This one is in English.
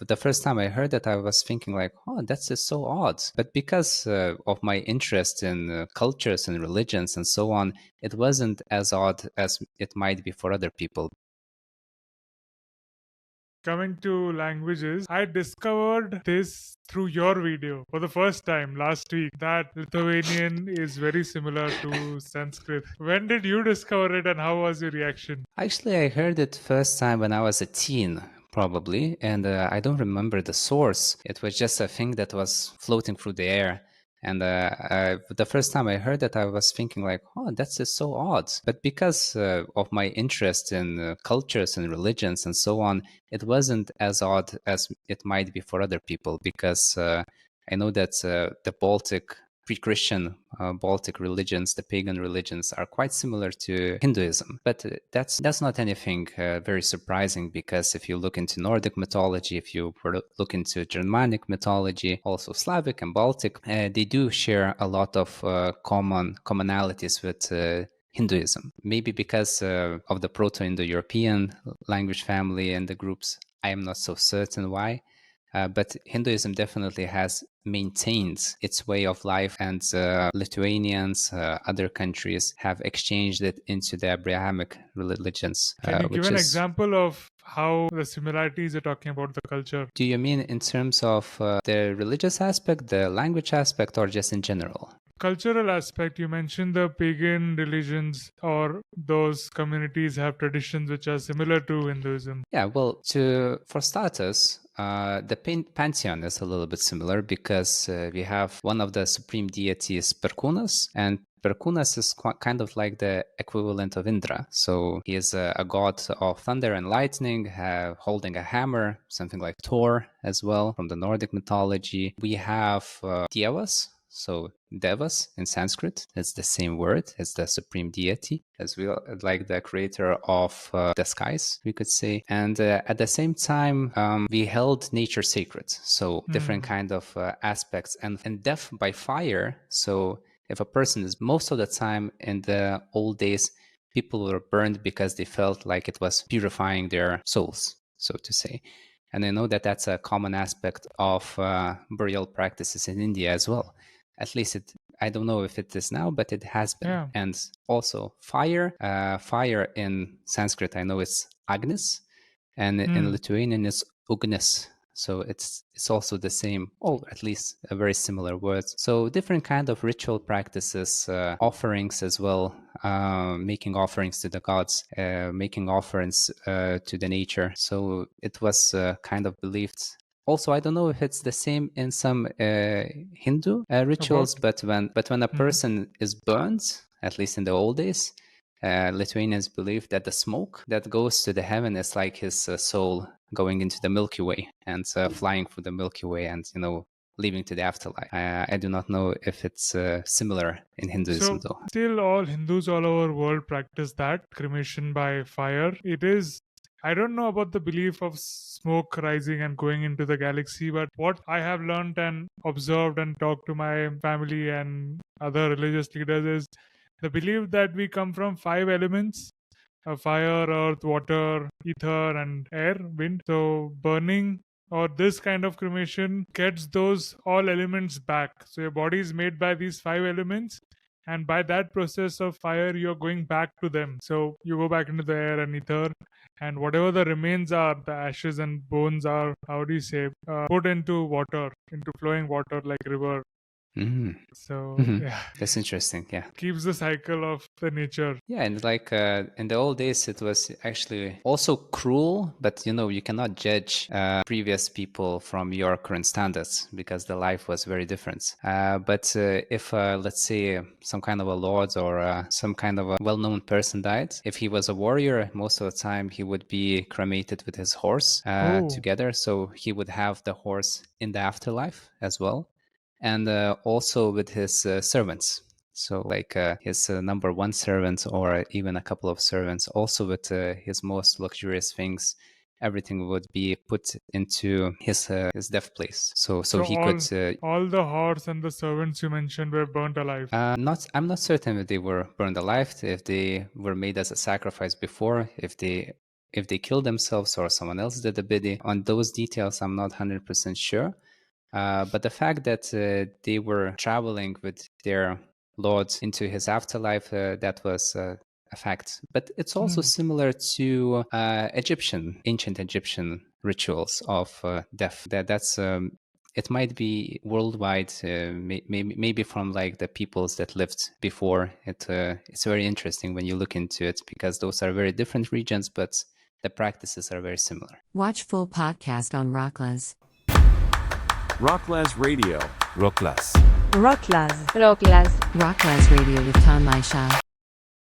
The first time I heard it, I was thinking like, oh, that's just so odd. But because of my interest in cultures and religions and so on, it wasn't as odd as it might be for other people. Coming to languages, I discovered this through your video for the first time last week that Lithuanian is very similar to Sanskrit. When did you discover it and how was your reaction? Actually, I heard it first time when I was a teen, probably, and I don't remember the source. It was just a thing that was floating through the air. And the first time I heard it, I was thinking like, oh, that's just so odd. But because of my interest in cultures and religions and so on, it wasn't as odd as it might be for other people because I know that the Baltic pre-Christian Baltic religions, the pagan religions, are quite similar to Hinduism. But that's not anything very surprising because if you look into Nordic mythology, if you look into Germanic mythology, also Slavic and Baltic, they do share a lot of commonalities with Hinduism. Maybe because of the Proto-Indo-European language family and the groups, I am not so certain why. But Hinduism definitely has maintained its way of life, and Lithuanians, other countries have exchanged it into the Abrahamic religions, Can you give which an is. example of how the similarities are talking about the culture? Do you mean in terms of the religious aspect, the language aspect, or just in general? Cultural aspect, you mentioned the pagan religions or those communities have traditions which are similar to Hinduism. Yeah, well, for starters, the pantheon is a little bit similar because we have one of the supreme deities, Perkunas, and Perkunas is kind of like the equivalent of Indra. So he is a god of thunder and lightning, holding a hammer, something like Thor as well from the Nordic mythology. We have Dievas. So Devas in Sanskrit, it's the same word as the supreme deity, as well, like the creator of the skies, we could say. And at the same time, we held nature sacred. So different kind of aspects and death by fire. So if a person is most of the time in the old days, people were burned because they felt like it was purifying their souls, so to say. And I know that that's a common aspect of burial practices in India as well. At least I don't know if it is now, but it has been. Yeah. And also fire. Fire in Sanskrit, I know it's Agnis, and in Lithuanian it's Ugnis. So it's also the same, or at least a very similar word. So different kind of ritual practices, offerings as well, making offerings to the gods, making offerings to the nature. So it was kind of believed. Also, I don't know if it's the same in some Hindu rituals, About. but when a person is burned, at least in the old days, Lithuanians believe that the smoke that goes to the heaven is like his soul going into the Milky Way and flying through the Milky Way and, leaving to the afterlife. I do not know if it's similar in Hinduism, So, though. still, all Hindus all over the world practice that cremation by fire. It is. I don't know about the belief of smoke rising and going into the galaxy, but what I have learned and observed and talked to my family and other religious leaders is the belief that we come from 5 elements: fire, earth, water, ether, and air, wind. So, burning or this kind of cremation gets those all elements back. So, your body is made by these 5 elements, and by that process of fire, you're going back to them. So, you go back into the air and ether, and whatever the remains are, the ashes and bones are, how do you say, put into water, into flowing water like river. Mm. So, Mhm. yeah, That's interesting. Yeah. keeps the cycle of the nature. Yeah, and like in the old days, it was actually also cruel, but you cannot judge previous people from your current standards because the life was very different. But if, let's say, some kind of a lord or some kind of a well-known person died, if he was a warrior, most of the time he would be cremated with his horse Oh, together. So he would have the horse in the afterlife as well, and also with his servants. So like his number one servant or even a couple of servants, also with his most luxurious things, everything would be put into his death place. So so he could. all the horse and the servants you mentioned were burnt alive. I'm not certain if they were burned alive, if they were made as a sacrifice before, if they if they killed themselves or someone else did the bidi. On those details, I'm not 100% sure. But the fact that they were traveling with their lord into his afterlife, that was a fact. But it's also similar to ancient Egyptian rituals of death. That's it might be worldwide, maybe from like the peoples that lived before. It's very interesting when you look into it, because those are very different regions, but the practices are very similar. Watch full podcast on Rocklaz. Rocklaz Radio. Rocklaz. Rocklaz. Rocklaz Radio with Tanmay Shah.